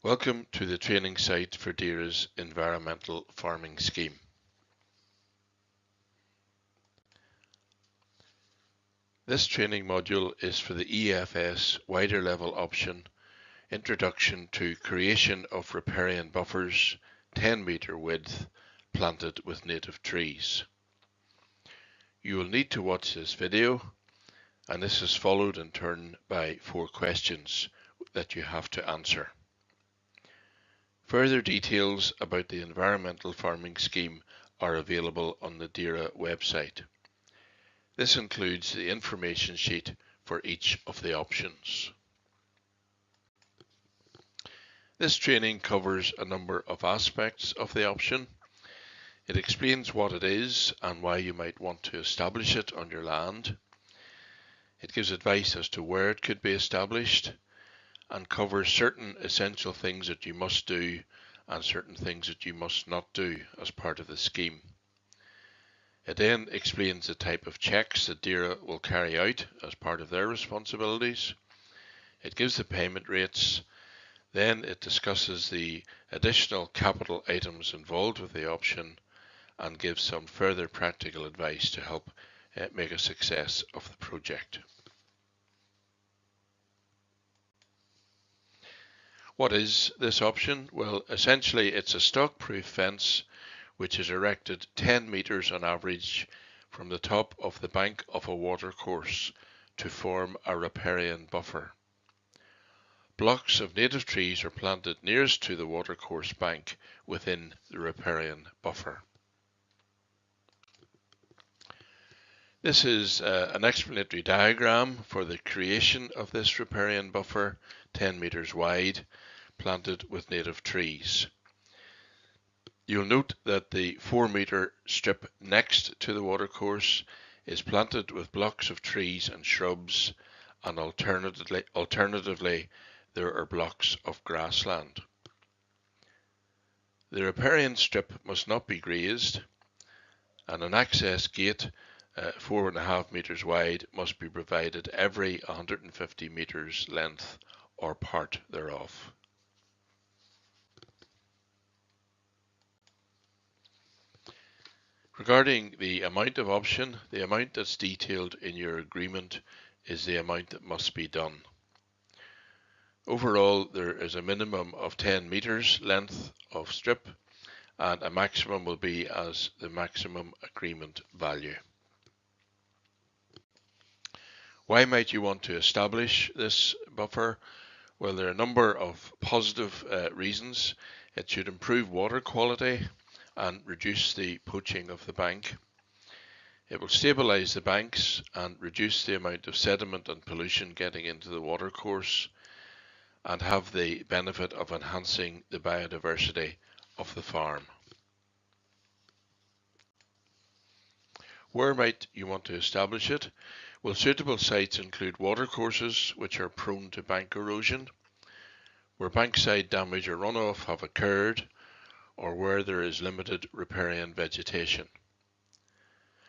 Welcome to the training site for DERA's environmental farming scheme. This training module is for the EFS wider level option, Introduction to Creation of Riparian Buffers, 10 metre width, planted with native trees. You will need to watch this video, and this is followed in turn by 4 questions that you have to answer. Further details about the environmental farming scheme are available on the DERA website. This includes the information sheet for each of the options. This training covers a number of aspects of the option. It explains what it is and why you might want to establish it on your land. It gives advice as to where it could be established and covers certain essential things that you must do and certain things that you must not do as part of the scheme. It then explains the type of checks that DERA will carry out as part of their responsibilities. It gives the payment rates. Then it discusses the additional capital items involved with the option and gives some further practical advice to help make a success of the project. What is this option? Well, essentially it's a stock-proof fence which is erected 10 metres on average from the top of the bank of a watercourse to form a riparian buffer. Blocks of native trees are planted nearest to the watercourse bank within the riparian buffer. This is an explanatory diagram for the creation of this riparian buffer, 10 metres wide, planted with native trees. You'll note that the 4 metre strip next to the watercourse is planted with blocks of trees and shrubs, and alternatively there are blocks of grassland. The riparian strip must not be grazed, and an access gate 4.5 metres wide must be provided every 150 metres length or part thereof. Regarding the amount of option, the amount that's detailed in your agreement is the amount that must be done. Overall, there is a minimum of 10 metres length of strip, and a maximum will be as the maximum agreement value. Why might you want to establish this buffer? Well, there are a number of positive reasons. It should improve water quality and reduce the poaching of the bank. It will stabilise the banks and reduce the amount of sediment and pollution getting into the watercourse, and have the benefit of enhancing the biodiversity of the farm. Where might you want to establish it? Well, suitable sites include watercourses which are prone to bank erosion, where bankside damage or runoff have occurred, or where there is limited riparian vegetation.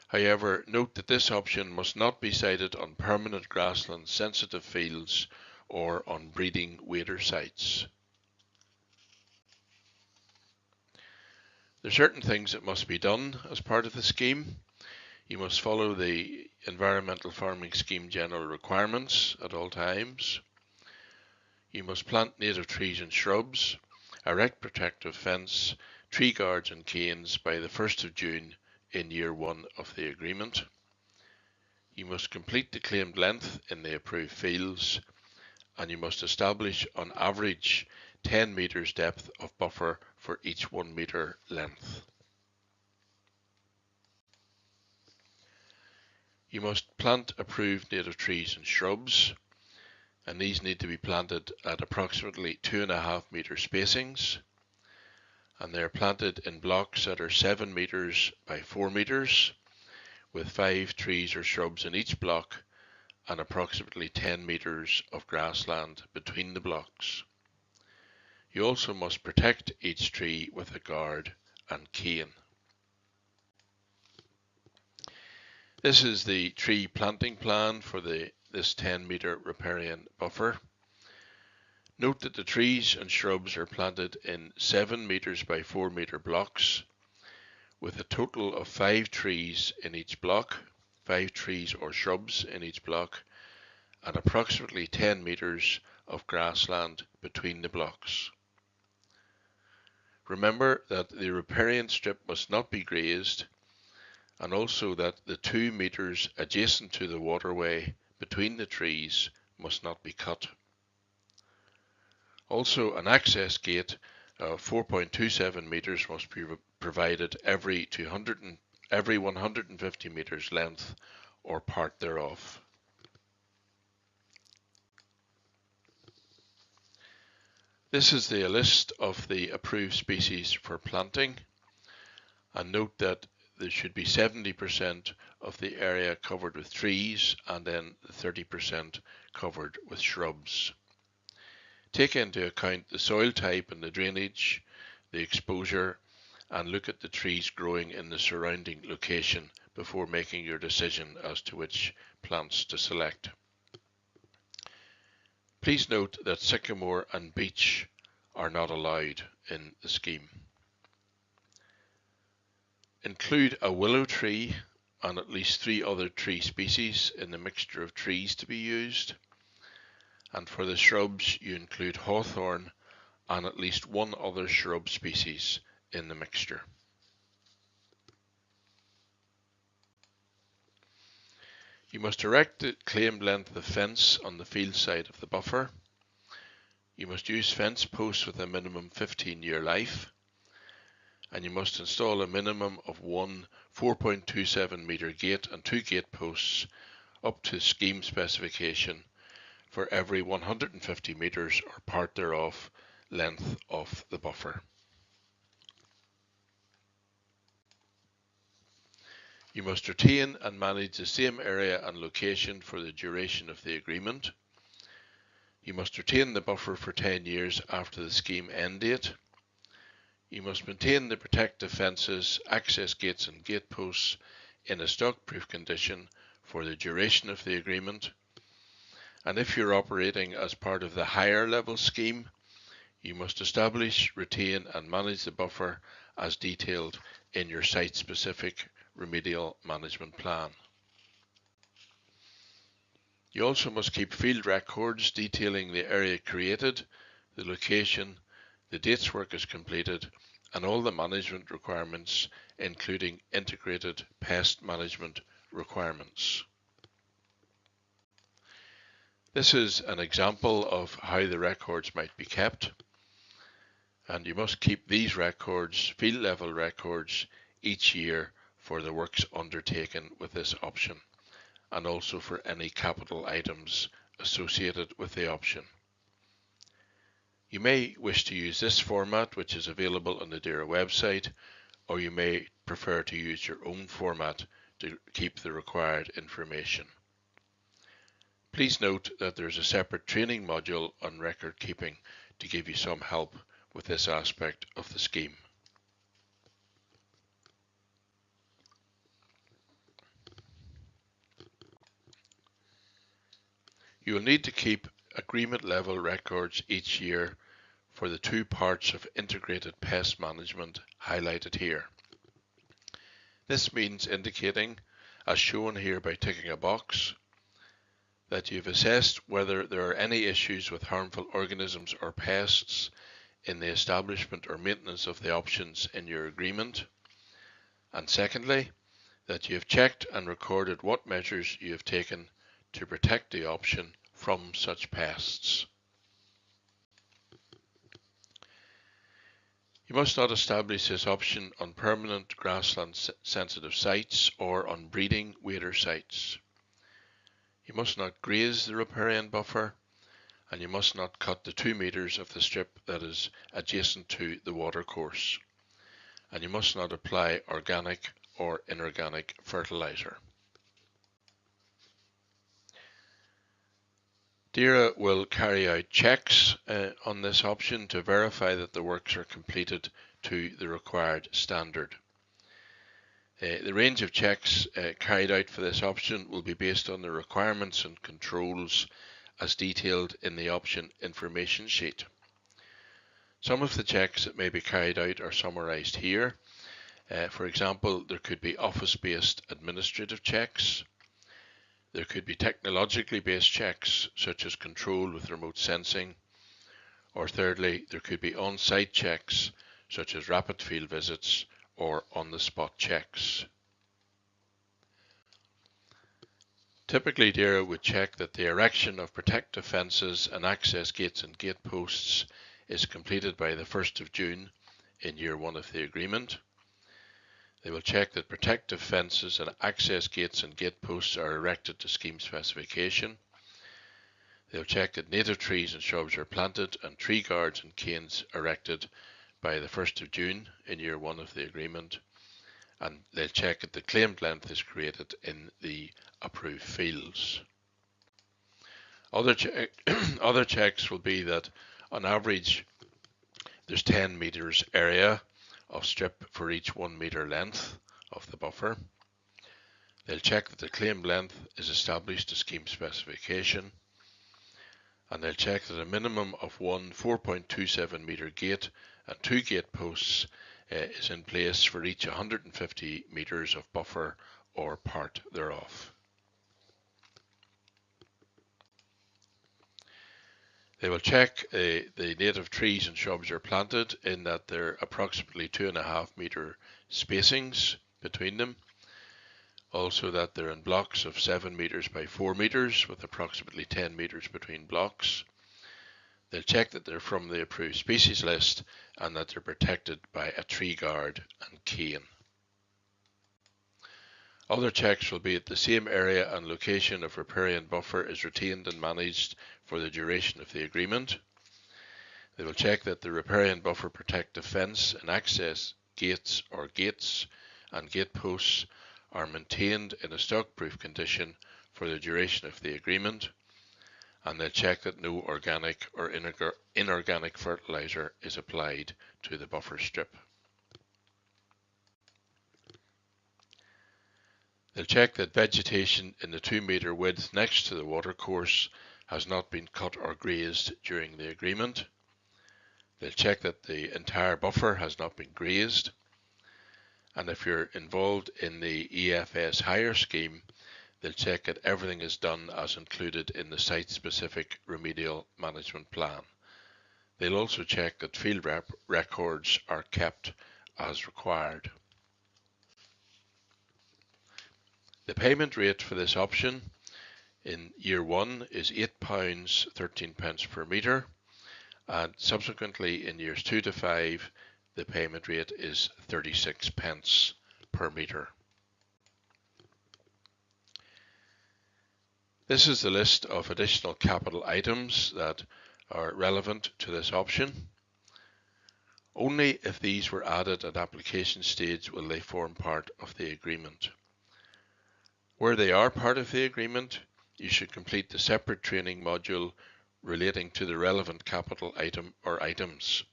However, note that this option must not be sited on permanent grassland sensitive fields or on breeding wader sites. There are certain things that must be done as part of the scheme. You must follow the environmental farming scheme general requirements at all times. You must plant native trees and shrubs, erect protective fence, tree guards and canes by the 1st of June in year 1 of the agreement. You must complete the claimed length in the approved fields, and you must establish on average 10 metres depth of buffer for each 1 metre length. You must plant approved native trees and shrubs, and these need to be planted at approximately 2.5 metre spacings, and they are planted in blocks that are 7 metres by 4 metres, with 5 trees or shrubs in each block and approximately 10 metres of grassland between the blocks. You also must protect each tree with a guard and cane. This is the tree planting plan for this 10 metre riparian buffer. Note that the trees and shrubs are planted in 7 meters by 4 meter blocks with a total of 5 trees in each block, 5 trees or shrubs in each block, and approximately 10 meters of grassland between the blocks. Remember that the riparian strip must not be grazed, and also that the 2 meters adjacent to the waterway between the trees must not be cut. Also, an access gate of 4.27 meters must be provided every 150 meters length or part thereof. This is the list of the approved species for planting, and note that there should be 70% of the area covered with trees and then 30% covered with shrubs. Take into account the soil type and the drainage, the exposure, and look at the trees growing in the surrounding location before making your decision as to which plants to select. Please note that sycamore and beech are not allowed in the scheme. Include a willow tree and at least 3 other tree species in the mixture of trees to be used. And for the shrubs, you include hawthorn and at least 1 other shrub species in the mixture. You must erect the claimed length of fence on the field side of the buffer. You must use fence posts with a minimum 15-year life, and you must install a minimum of 1 4.27 meter gate and 2 gate posts up to scheme specification for every 150 meters or part thereof length of the buffer. You must retain and manage the same area and location for the duration of the agreement. You must retain the buffer for 10 years after the scheme end date. You must maintain the protective fences, access gates and gate posts in a stock-proof condition for the duration of the agreement. And if you're operating as part of the higher level scheme, you must establish, retain and manage the buffer as detailed in your site-specific remedial management plan. You also must keep field records detailing the area created, the location, the dates work is completed, and all the management requirements, including integrated pest management requirements. This is an example of how the records might be kept, and you must keep these records, field level records, each year for the works undertaken with this option, and also for any capital items associated with the option. You may wish to use this format, which is available on the DERA website, or you may prefer to use your own format to keep the required information. Please note that there is a separate training module on record keeping to give you some help with this aspect of the scheme. You will need to keep agreement level records each year for the 2 parts of integrated pest management highlighted here. This means indicating, as shown here by ticking a box, that you've assessed whether there are any issues with harmful organisms or pests in the establishment or maintenance of the options in your agreement, and secondly, that you have checked and recorded what measures you have taken to protect the option from such pests. You must not establish this option on permanent grassland sensitive sites or on breeding wader sites. You must not graze the riparian buffer, and you must not cut the 2 meters of the strip that is adjacent to the watercourse, and you must not apply organic or inorganic fertilizer. DERA will carry out checks on this option to verify that the works are completed to the required standard. The range of checks carried out for this option will be based on the requirements and controls as detailed in the option information sheet. Some of the checks that may be carried out are summarised here. For example, there could be office-based administrative checks. There could be technologically based checks such as control with remote sensing. Or thirdly, there could be on-site checks such as rapid field visits or on-the-spot checks. Typically, DAERA would check that the erection of protective fences and access gates and gate posts is completed by the 1st of June in year 1 of the agreement. They will check that protective fences and access gates and gate posts are erected to scheme specification. They'll check that native trees and shrubs are planted and tree guards and canes erected by the 1st of June in year 1 of the agreement. And they'll check that the claimed length is created in the approved fields. Other checks will be that on average there's 10 metres area of strip for each 1 metre length of the buffer. They'll check that the claimed length is established to scheme specification, and they'll check that a minimum of one 4.27 metre gate and 2 gate posts is in place for each 150 metres of buffer or part thereof. They will check the native trees and shrubs are planted in that there are approximately 2.5 metre spacings between them. Also that they're in blocks of 7 metres by 4 metres with approximately 10 metres between blocks. They'll check that they're from the approved species list and that they're protected by a tree guard and cane. Other checks will be that the same area and location of riparian buffer is retained and managed for the duration of the agreement. They will check that the riparian buffer protective fence and access gates or gates and gate posts are maintained in a stock-proof condition for the duration of the agreement, and they'll check that no organic or inorganic fertiliser is applied to the buffer strip. They'll check that vegetation in the 2 metre width next to the watercourse has not been cut or grazed during the agreement. They'll check that the entire buffer has not been grazed. And if you're involved in the EFS hire scheme, they'll check that everything is done as included in the site-specific remedial management plan. They'll also check that field records are kept as required. The payment rate for this option in year 1 is £8.13 per metre, and subsequently in years 2 to 5 the payment rate is 36 pence per metre. This is the list of additional capital items that are relevant to this option. Only if these were added at application stage will they form part of the agreement. Where they are part of the agreement, you should complete the separate training module relating to the relevant capital item or items,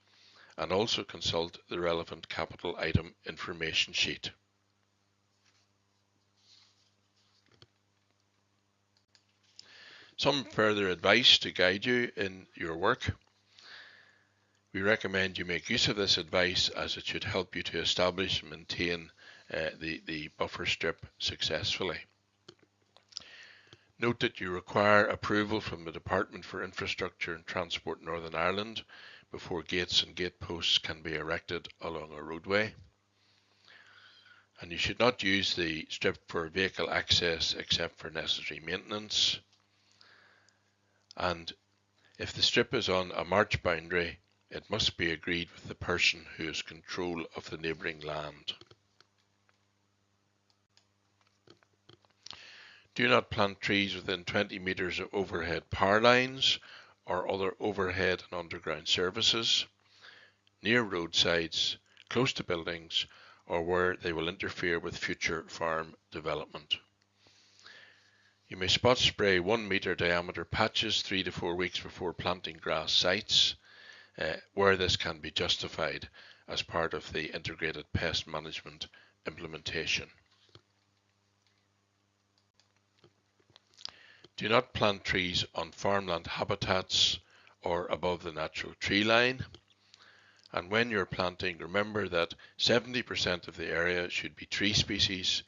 and also consult the relevant capital item information sheet. Some further advice to guide you in your work. We recommend you make use of this advice as it should help you to establish and maintain the buffer strip successfully. Note that you require approval from the Department for Infrastructure and Transport Northern Ireland before gates and gate posts can be erected along a roadway. And you should not use the strip for vehicle access except for necessary maintenance. And if the strip is on a march boundary, it must be agreed with the person who has control of the neighbouring land. Do not plant trees within 20 metres of overhead power lines or other overhead and underground services, near roadsides, close to buildings, or where they will interfere with future farm development. You may spot spray 1 metre diameter patches 3 to 4 weeks before planting grass sites, where this can be justified as part of the integrated pest management implementation. Do not plant trees on farmland habitats or above the natural tree line. And when you're planting, remember that 70% of the area should be tree species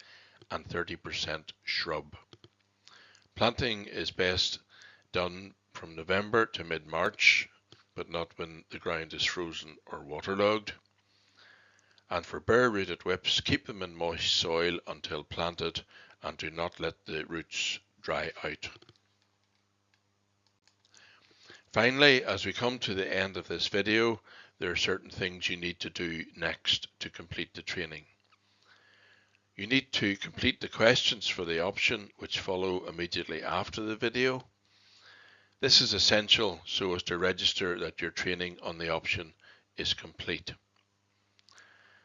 and 30% shrub. Planting is best done from November to mid-March, but not when the ground is frozen or waterlogged. And for bare-rooted whips, keep them in moist soil until planted and do not let the roots dry out. Finally, as we come to the end of this video, there are certain things you need to do next to complete the training. You need to complete the questions for the option which follow immediately after the video. This is essential so as to register that your training on the option is complete.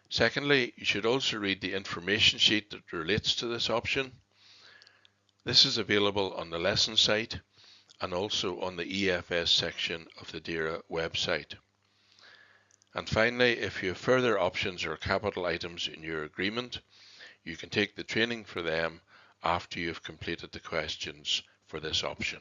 Secondly, you should also read the information sheet that relates to this option. This is available on the lesson site and also on the EFS section of the DERA website. And finally, if you have further options or capital items in your agreement, you can take the training for them after you have completed the questions for this option.